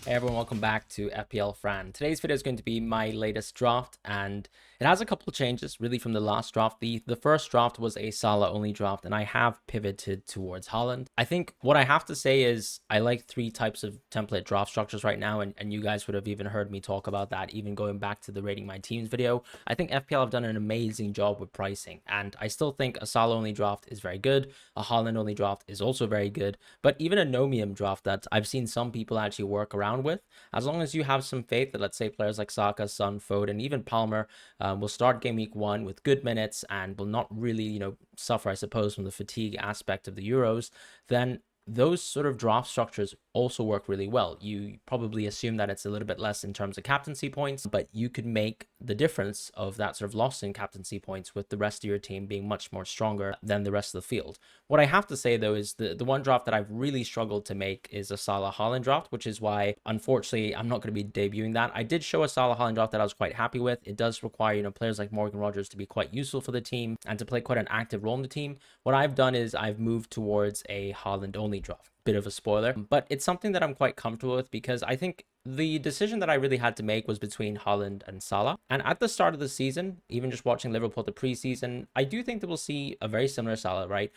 Hey everyone, welcome back to FPL Fran. Today's video is going to be my latest draft, and it has a couple of changes really from the last draft. The first draft was a Salah only draft, and I have pivoted towards Haaland. I think what I have to say is I like three types of template draft structures right now, and you guys would have even heard me talk about that, even going back to the rating my teams video. I think FPL have done an amazing job with pricing, and I still think a Salah only draft is very good. A Haaland only draft is also very good, but even a Nomium draft that I've seen some people actually work around with, as long as you have some faith that, let's say, players like Saka, Son, Foden, even Palmer will start game week 1 with good minutes and will not really, suffer, I suppose, from the fatigue aspect of the Euros, then those sort of draft structures also work really well. You probably assume that it's a little bit less in terms of captaincy points, but you could make the difference of that sort of loss in captaincy points with the rest of your team being much more stronger than the rest of the field. What I have to say, though, is the one draft that I've really struggled to make is a Salah Haaland draft, which is why, unfortunately, I'm not going to be debuting that. I did show a Salah Haaland draft that I was quite happy with. It does require, players like Morgan Rogers to be quite useful for the team and to play quite an active role in the team. What I've done is I've moved towards a Haaland only draft. Bit of a spoiler, but it's something that I'm quite comfortable with because I think the decision that I really had to make was between Haaland and Salah. And at the start of the season, even just watching Liverpool the preseason, I do think that we'll see a very similar Salah, right?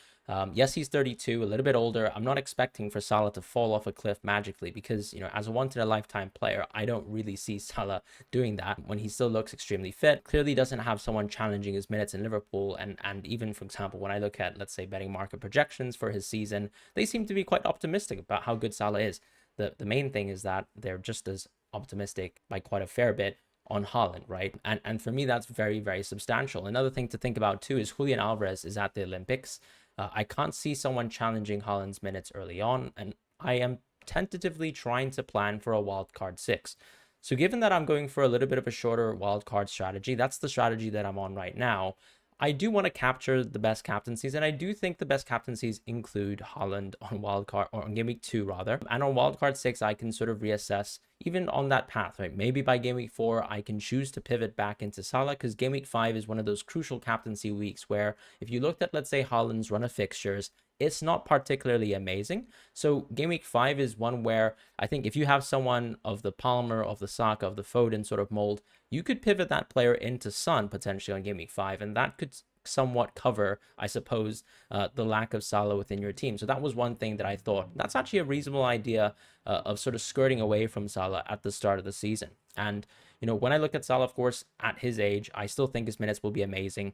Yes, he's 32, a little bit older. I'm not expecting for Salah to fall off a cliff magically because, as a once-in-a-lifetime player, I don't really see Salah doing that when he still looks extremely fit. Clearly doesn't have someone challenging his minutes in Liverpool. And even, for example, when I look at, let's say, betting market projections for his season, they seem to be quite optimistic about how good Salah is. The main thing is that they're just as optimistic by quite a fair bit on Haaland, right? And for me, that's very, very substantial. Another thing to think about too is Julian Alvarez is at the Olympics. I can't see someone challenging Haaland's minutes early on, and I am tentatively trying to plan for a wild card 6. So given that I'm going for a little bit of a shorter wild card strategy, that's the strategy that I'm on right now. I do want to capture the best captaincies, and I do think the best captaincies include Haaland on wildcard, or on game week 2 rather. And on wildcard 6, I can sort of reassess even on that path, right? Maybe by game week 4, I can choose to pivot back into Salah because game week 5 is one of those crucial captaincy weeks where if you looked at, let's say, Haaland's run of fixtures, it's not particularly amazing. So game week 5 is one where I think if you have someone of the Palmer, of the Saka, of the Foden sort of mold, you could pivot that player into Son potentially on game week 5, and that could somewhat cover, I suppose, the lack of Salah within your team. So that was one thing that I thought that's actually a reasonable idea of sort of skirting away from Salah at the start of the season. And when I look at Salah, of course, at his age, I still think his minutes will be amazing.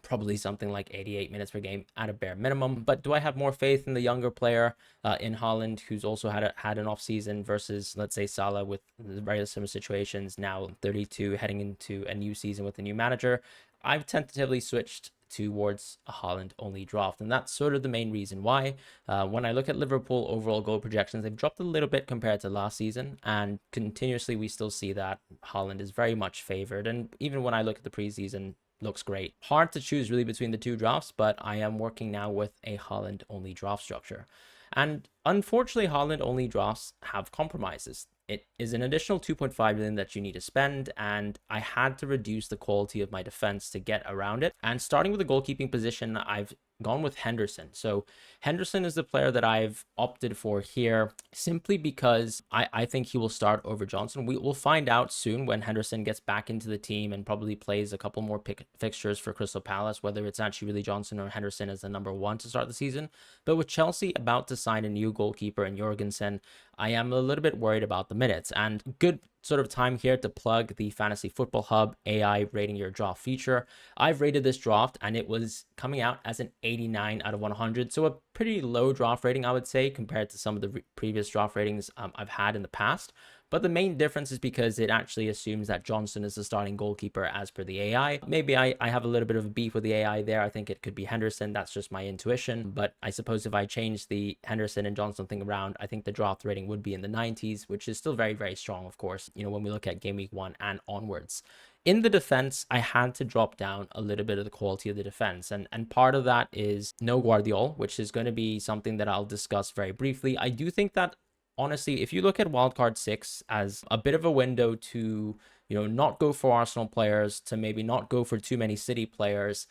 Probably something like 88 minutes per game at a bare minimum. But do I have more faith in the younger player in Haaland, who's also had an off season, versus, let's say, Salah with very similar situations, now 32, heading into a new season with a new manager? I've tentatively switched towards a Haaland only draft, and that's sort of the main reason why. When I look at Liverpool overall goal projections, they've dropped a little bit compared to last season, and continuously we still see that Haaland is very much favored. And even when I look at the preseason, looks great. Hard to choose really between the two drafts, but I am working now with a Haaland only draft structure. And unfortunately, Haaland only drafts have compromises. It is an additional 2.5 million that you need to spend, and I had to reduce the quality of my defense to get around it. And starting with the goalkeeping position, I've gone with Henderson. So Henderson is the player that I've opted for here simply because I think he will start over Johnson. We will find out soon when Henderson gets back into the team and probably plays a couple more fixtures for Crystal Palace, whether it's actually really Johnson or Henderson as the number 1 to start the season. But with Chelsea about to sign a new goalkeeper in Jorgensen, I am a little bit worried about the minutes. And good sort of time here to plug the Fantasy Football Hub AI rating your draft feature. I've rated this draft and it was coming out as an 89 out of 100. So a pretty low draft rating, I would say, compared to some of the previous draft ratings I've had in the past. But the main difference is because it actually assumes that Johnson is the starting goalkeeper as per the AI. Maybe I have a little bit of a beef with the AI there. I think it could be Henderson. That's just my intuition. But I suppose if I change the Henderson and Johnson thing around, I think the draft rating would be in the 90s, which is still very, very strong, of course, when we look at game week 1 and onwards. In the defense, I had to drop down a little bit of the quality of the defense. And part of that is no Guardiola, which is going to be something that I'll discuss very briefly. I do think that, honestly, if you look at wildcard 6 as a bit of a window to, not go for Arsenal players, to maybe not go for too many City players,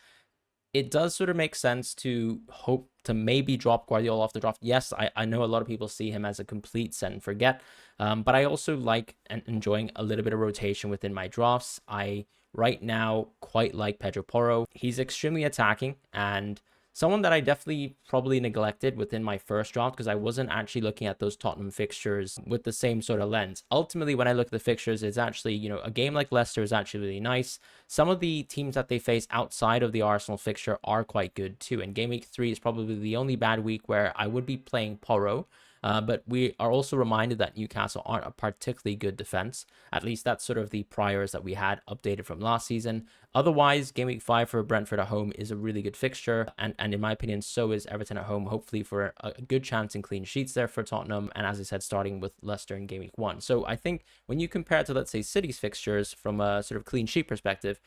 it does sort of make sense to hope to maybe drop Guardiola off the draft. Yes, I know a lot of people see him as a complete set and forget, but I also like and enjoying a little bit of rotation within my drafts. I right now quite like Pedro Porro. He's extremely attacking and someone that I definitely probably neglected within my first draft because I wasn't actually looking at those Tottenham fixtures with the same sort of lens. Ultimately, when I look at the fixtures, it's actually, a game like Leicester is actually really nice. Some of the teams that they face outside of the Arsenal fixture are quite good too. And game week 3 is probably the only bad week where I would be playing Porro. But we are also reminded that Newcastle aren't a particularly good defense. At least that's sort of the priors that we had updated from last season. Otherwise, game week 5 for Brentford at home is a really good fixture. And in my opinion, so is Everton at home, hopefully for a good chance in clean sheets there for Tottenham. And as I said, starting with Leicester in game week 1. So I think when you compare it to, let's say, City's fixtures from a sort of clean sheet perspective,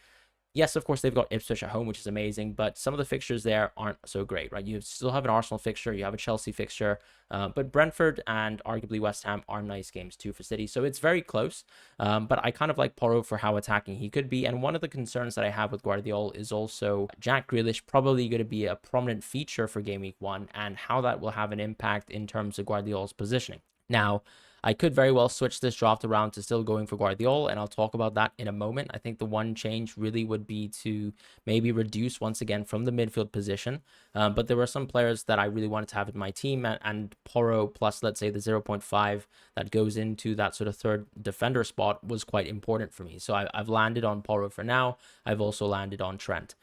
yes, of course, they've got Ipswich at home, which is amazing, but some of the fixtures there aren't so great, right? You still have an Arsenal fixture, you have a Chelsea fixture, but Brentford and arguably West Ham are nice games too for City, so it's very close. But I kind of like Porro for how attacking he could be, and one of the concerns that I have with Guardiola is also Jack Grealish probably going to be a prominent feature for Game Week 1, and how that will have an impact in terms of Guardiola's positioning. Now, I could very well switch this draft around to still going for Guardiola, and I'll talk about that in a moment. I think the one change really would be to maybe reduce once again from the midfield position. But there were some players that I really wanted to have in my team, and Porro plus, let's say, the 0.5 that goes into that sort of third defender spot was quite important for me. So I've landed on Porro for now. I've also landed on Trent.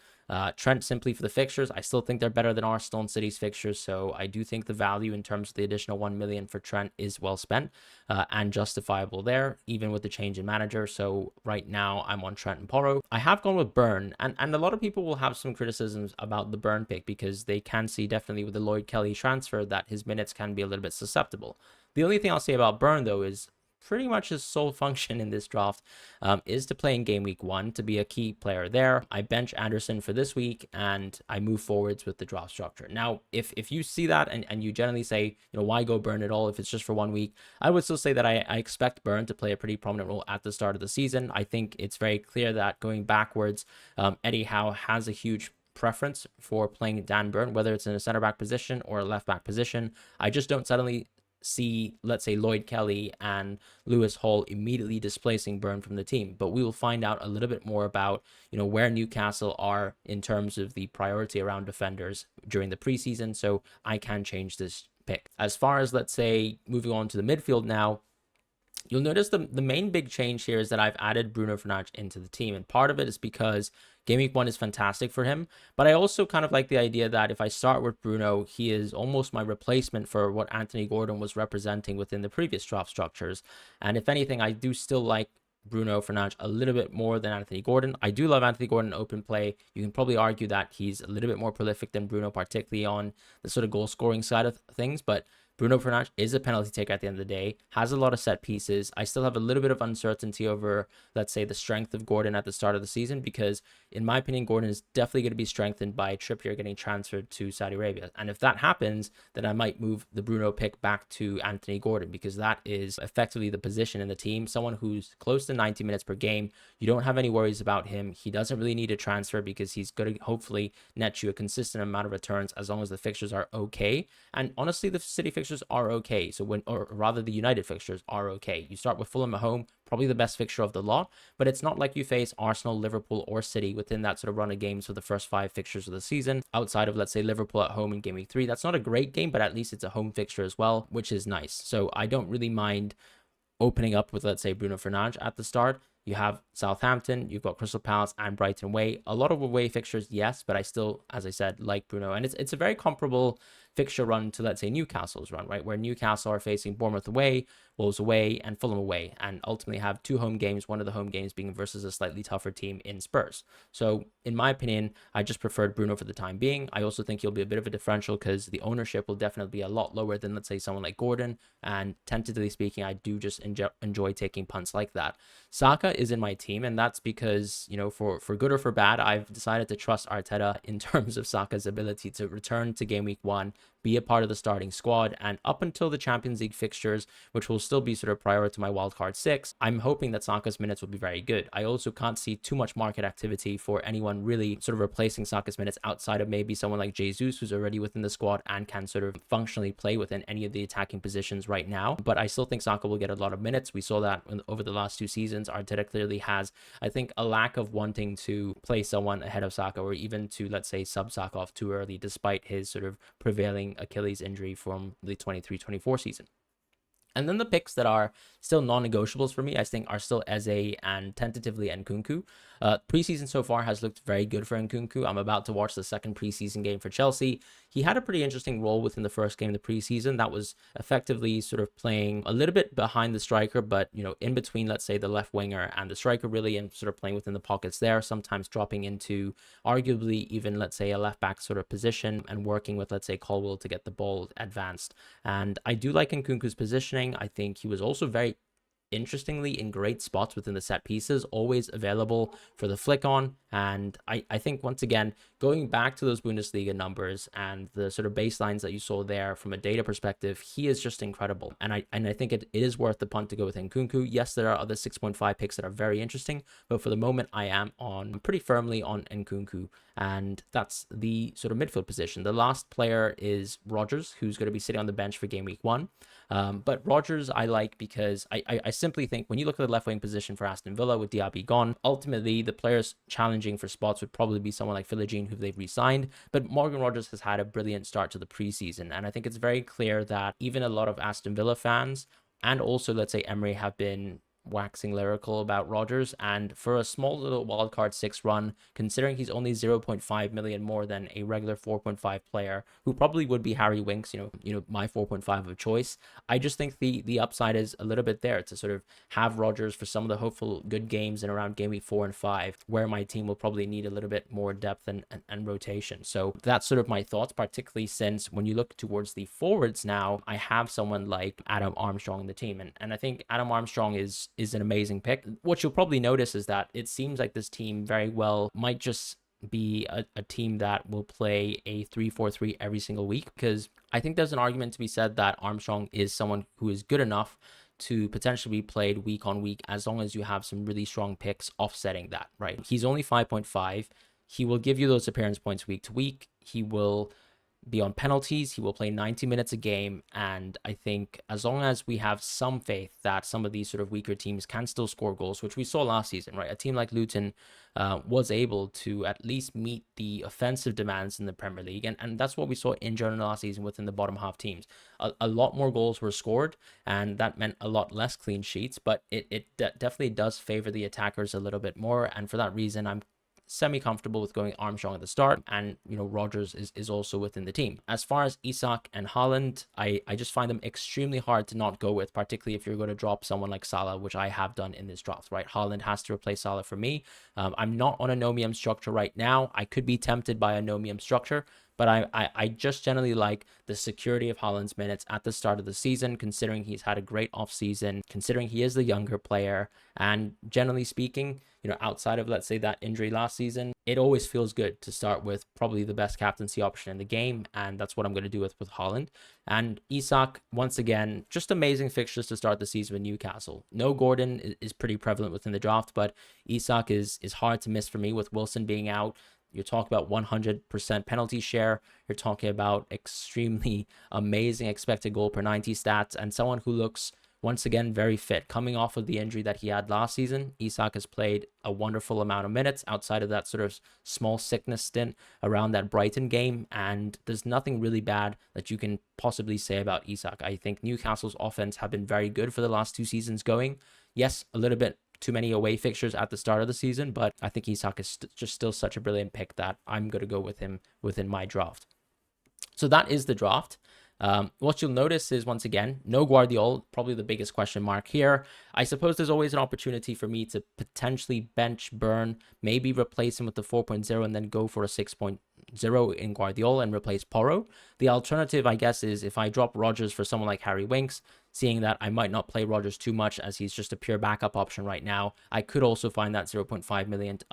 Trent simply for the fixtures. I still think they're better than Arsenal and City's fixtures, so I do think the value in terms of the additional 1 million for Trent is well spent and justifiable there, even with the change in manager. So right now I'm on Trent and Porro. I have gone with Burn, and a lot of people will have some criticisms about the Burn pick because they can see definitely with the Lloyd Kelly transfer that his minutes can be a little bit susceptible. The only thing I'll say about Burn though is pretty much his sole function in this draft is to play in game week 1 to be a key player there. I bench Anderson for this week and I move forwards with the draft structure. Now, if you see that and you generally say, why go Burn at all if it's just for 1 week, I would still say that I expect Burn to play a pretty prominent role at the start of the season. I think it's very clear that going backwards, Eddie Howe has a huge preference for playing Dan Burn, whether it's in a center back position or a left back position. I just don't suddenly see, let's say, Lloyd Kelly and Lewis Hall immediately displacing Burn from the team. But we will find out a little bit more about, where Newcastle are in terms of the priority around defenders during the preseason. So I can change this pick. As far as, let's say, moving on to the midfield now, you'll notice the main big change here is that I've added Bruno Fernandes into the team. And part of it is because Game Week 1 is fantastic for him. But I also kind of like the idea that if I start with Bruno, he is almost my replacement for what Anthony Gordon was representing within the previous draft structures. And if anything, I do still like Bruno Fernandes a little bit more than Anthony Gordon. I do love Anthony Gordon in open play. You can probably argue that he's a little bit more prolific than Bruno, particularly on the sort of goal scoring side of things. But Bruno Fernandes is a penalty taker at the end of the day, has a lot of set pieces. I still have a little bit of uncertainty over, let's say, the strength of Gordon at the start of the season, because in my opinion, Gordon is definitely going to be strengthened by Trippier getting transferred to Saudi Arabia. And if that happens, then I might move the Bruno pick back to Anthony Gordon, because that is effectively the position in the team, someone who's close to 90 minutes per game. You don't have any worries about him. He doesn't really need a transfer because he's going to hopefully net you a consistent amount of returns as long as the fixtures are okay. And honestly, the City fixtures are okay. So or rather the United fixtures are okay. You start with Fulham at home, probably the best fixture of the lot, but it's not like you face Arsenal, Liverpool, or City within that sort of run of games for the first 5 fixtures of the season, outside of, let's say, Liverpool at home in game week 3. That's not a great game, but at least it's a home fixture as well, which is nice. So I don't really mind opening up with, let's say, Bruno Fernandes at the start. You have Southampton, you've got Crystal Palace and Brighton away. A lot of away fixtures, yes, but I still, as I said, like Bruno. And it's a very comparable fixture run to, let's say, Newcastle's run, right? Where Newcastle are facing Bournemouth away, Wolves away, and Fulham away, and ultimately have 2 home games, one of the home games being versus a slightly tougher team in Spurs. So, in my opinion, I just preferred Bruno for the time being. I also think he'll be a bit of a differential because the ownership will definitely be a lot lower than, let's say, someone like Gordon, and tentatively speaking, I do just enjoy taking punts like that. Saka is in my team, and that's because, for good or for bad, I've decided to trust Arteta in terms of Saka's ability to return to game week 1, be a part of the starting squad. And up until the Champions League fixtures, which will still be sort of prior to my wildcard 6, I'm hoping that Saka's minutes will be very good. I also can't see too much market activity for anyone really sort of replacing Saka's minutes outside of maybe someone like Jesus, who's already within the squad and can sort of functionally play within any of the attacking positions right now. But I still think Saka will get a lot of minutes. We saw that over the last 2 seasons. Arteta clearly has, I think, a lack of wanting to play someone ahead of Saka, or even to, let's say, sub Saka off too early, despite his sort of prevailing Achilles injury from the 23-24 season. And then the picks that are still non-negotiables for me, I think, are still Eze and tentatively Nkunku. Preseason so far has looked very good for Nkunku. I'm about to watch the second preseason game for Chelsea. He had a pretty interesting role within the first game of the preseason. That was effectively sort of playing a little bit behind the striker, but, you know, in between, let's say, the left winger and the striker, really, and sort of playing within the pockets there, sometimes dropping into arguably even, let's say, a left back sort of position and working with, let's say, Colwill to get the ball advanced. And I do like Nkunku's positioning. I think he was also very interestingly in great spots within the set pieces, always available for the flick on. And I think, once again, going back to those Bundesliga numbers and the sort of baselines that you saw there from a data perspective, he is just incredible. And I think it is worth the punt to go with Nkunku. Yes, there are other 6.5 picks that are very interesting, but for the moment, I am pretty firmly on Nkunku. And that's the sort of midfield position. The last player is Rodgers, who's going to be sitting on the bench for game week 1. But Rodgers I like because I simply think when you look at the left wing position for Aston Villa with Diaby gone, ultimately the players challenging for spots would probably be someone like Philogene, who they've re-signed. But Morgan Rodgers has had a brilliant start to the preseason, and I think it's very clear that even a lot of Aston Villa fans and also, let's say, Emery have been waxing lyrical about Rodgers. And for a small little wildcard 6 run, considering he's only 0.5 million more than a regular 4.5 player, who probably would be Harry Winks, you know, my 4.5 of choice, I just think the upside is a little bit there to sort of have Rodgers for some of the hopeful good games in around game week 4 and 5, where my team will probably need a little bit more depth and rotation. So that's sort of my thoughts, particularly since when you look towards the forwards now, I have someone like Adam Armstrong in the team. And I think Adam Armstrong is an amazing pick. What you'll probably notice is that it seems like this team very well might just be a team that will play a 3-4-3 every single week, because I think there's an argument to be said that Armstrong is someone who is good enough to potentially be played week on week, as long as you have some really strong picks offsetting that, right? He's only 5.5. He will give you those appearance points week to week. He will be on penalties. He will play 90 minutes a game. And I think as long as we have some faith that some of these sort of weaker teams can still score goals, which we saw last season, right? A team like Luton was able to at least meet the offensive demands in the Premier League. And that's what we saw in general last season within the bottom half teams. A lot more goals were scored, and that meant a lot less clean sheets, but it definitely does favor the attackers a little bit more. And for that reason, I'm semi-comfortable with going Armstrong at the start, and Rodgers is also within the team. As far as Isak and Haaland, I just find them extremely hard to not go with, particularly if you're going to drop someone like Salah, which I have done in this draft, right? Haaland has to replace Salah for me. I'm not on a nomium structure right now. I could be tempted by a nomium structure, but I just generally like the security of Haaland's minutes at the start of the season, considering he's had a great offseason, considering he is the younger player, and generally speaking, outside of, let's say, that injury last season, it always feels good to start with probably the best captaincy option in the game, and that's what I'm going to do with Haaland. And Isak, once again, just amazing fixtures to start the season with Newcastle. No Gordon is pretty prevalent within the draft, but Isak is hard to miss for me with Wilson being out. You're talking about 100% penalty share. You're talking about extremely amazing expected goal per 90 stats, and someone who looks, once again, very fit. Coming off of the injury that he had last season, Isak has played a wonderful amount of minutes outside of that sort of small sickness stint around that Brighton game, and there's nothing really bad that you can possibly say about Isak. I think Newcastle's offense have been very good for the last 2 seasons going. Yes, a little bit too many away fixtures at the start of the season, but I think Isak is just still such a brilliant pick that I'm going to go with him within my draft. So that is the draft. What you'll notice is, once again, no Guardiola, probably the biggest question mark here. I suppose there's always an opportunity for me to potentially bench Burn, maybe replace him with the 4.0 and then go for a 6.0 in Guardiola and replace Porro. The alternative, I guess, is if I drop Rodgers for someone like Harry Winks, seeing that I might not play Rodgers too much as he's just a pure backup option right now, I could also find that 0.5 million to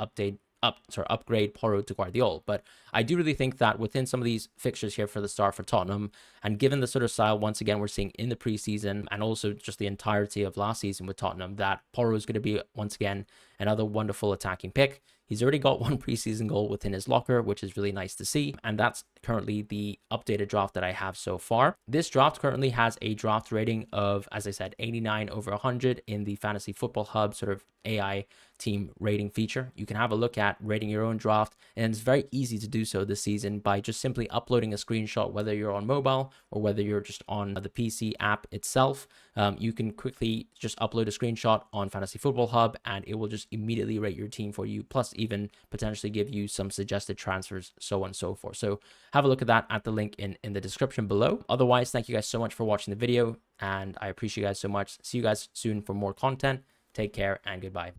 upgrade Porro to Guardiola. But I do really think that within some of these fixtures here for the start for Tottenham, and given the sort of style once again we're seeing in the preseason and also just the entirety of last season with Tottenham, that Porro is going to be once again another wonderful attacking pick. He's already got one preseason goal within his locker, which is really nice to see. And that's currently the updated draft that I have so far. This draft currently has a draft rating of, as I said, 89 over 100 in the Fantasy Football Hub sort of AI team rating feature. You can have a look at rating your own draft, and it's very easy to do so this season by just simply uploading a screenshot, whether you're on mobile or whether you're just on the PC app itself. You can quickly just upload a screenshot on Fantasy Football Hub and it will just immediately rate your team for you, plus even potentially give you some suggested transfers, so on and so forth. So have a look at that at the link in the description below. Otherwise, thank you guys so much for watching the video, and I appreciate you guys so much. See you guys soon for more content. Take care and goodbye.